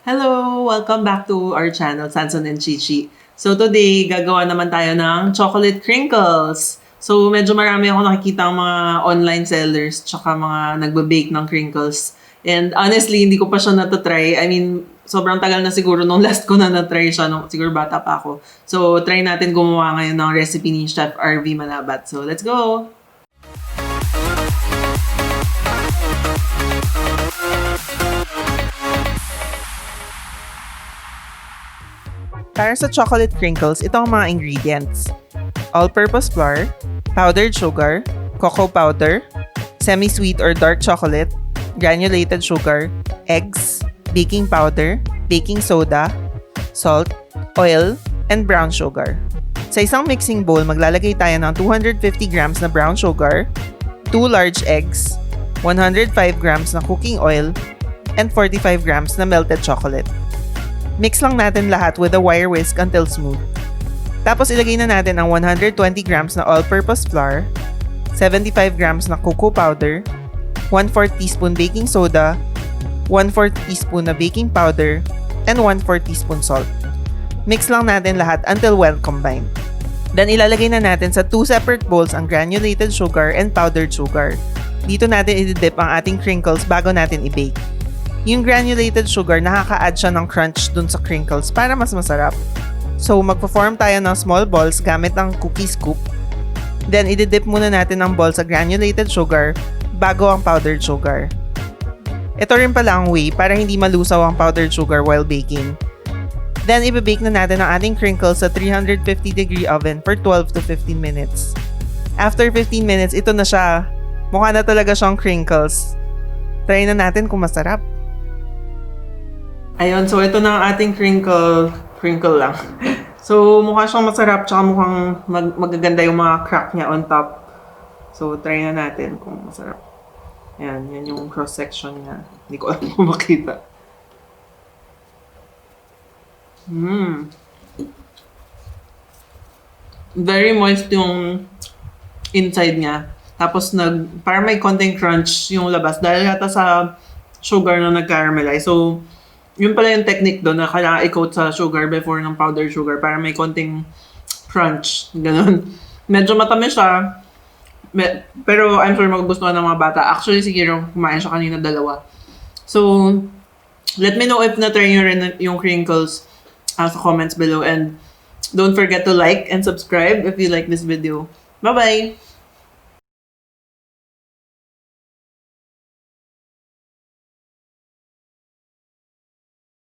Hello! Welcome back to our channel, Sansan and Chichi. So today, gagawa naman tayo ng chocolate crinkles. So medyo marami ako nakikita mga online sellers tsaka mga nagbe-bake ng crinkles. And honestly, hindi ko pa siya natatry. I mean, sobrang tagal na siguro nung last ko na natry siya, nung siguro bata pa ako. So try natin gumawa ngayon ng recipe ni Chef RV Manabat. So let's go! Para sa chocolate crinkles, ito ang mga ingredients. All-purpose flour, powdered sugar, cocoa powder, semi-sweet or dark chocolate, granulated sugar, eggs, baking powder, baking soda, salt, oil, and brown sugar. Sa isang mixing bowl, maglalagay tayo ng 250 grams na brown sugar, 2 large eggs, 105 grams na cooking oil, and 45 grams na melted chocolate. Mix lang natin lahat with a wire whisk until smooth. Tapos ilagay na natin ang 120 grams na all-purpose flour, 75 grams na cocoa powder, 1/4 teaspoon baking soda, 1/4 teaspoon na baking powder, and 1/4 teaspoon salt. Mix lang natin lahat until well combined. Then ilalagay na natin sa 2 separate bowls ang granulated sugar and powdered sugar. Dito natin i-dip ang ating crinkles bago natin i-bake. Yung granulated sugar, nakaka-add siya ng crunch dun sa crinkles para mas masarap. So, magpa-form tayo ng small balls gamit ang cookie scoop. Then, i-dip muna natin ang ball sa granulated sugar bago ang powdered sugar. Ito rin pala ang way para hindi malusaw ang powdered sugar while baking. Then, i-bake na natin ang ating crinkles sa 350-degree oven for 12 to 15 minutes. After 15 minutes, ito na siya. Mukha na talaga siyang crinkles. Try na natin kung masarap. Ayun, so ito na ang ating crinkle lang. So, mukha siyang masarap, tsaka mukhang magaganda yung mga crack niya on top. So, try na natin kung masarap. Ayan, yan yung cross-section niya. Hindi ko alam kung makita. Very moist yung inside niya. Tapos, parang may konting crunch yung labas. Dahil yata sa sugar na nag-caramelize. So, yun pala yung technique doon na kailangan i-coat sa sugar before ng powdered sugar para may konting crunch. Ganun. Medyo matamis siya. Pero I'm sure magugustuhan ng mga bata. Actually, siguro kumain siya kanina dalawa. So, let me know if na-try nyo rin yung crinkles sa comments below. And don't forget to like and subscribe if you like this video. Bye-bye!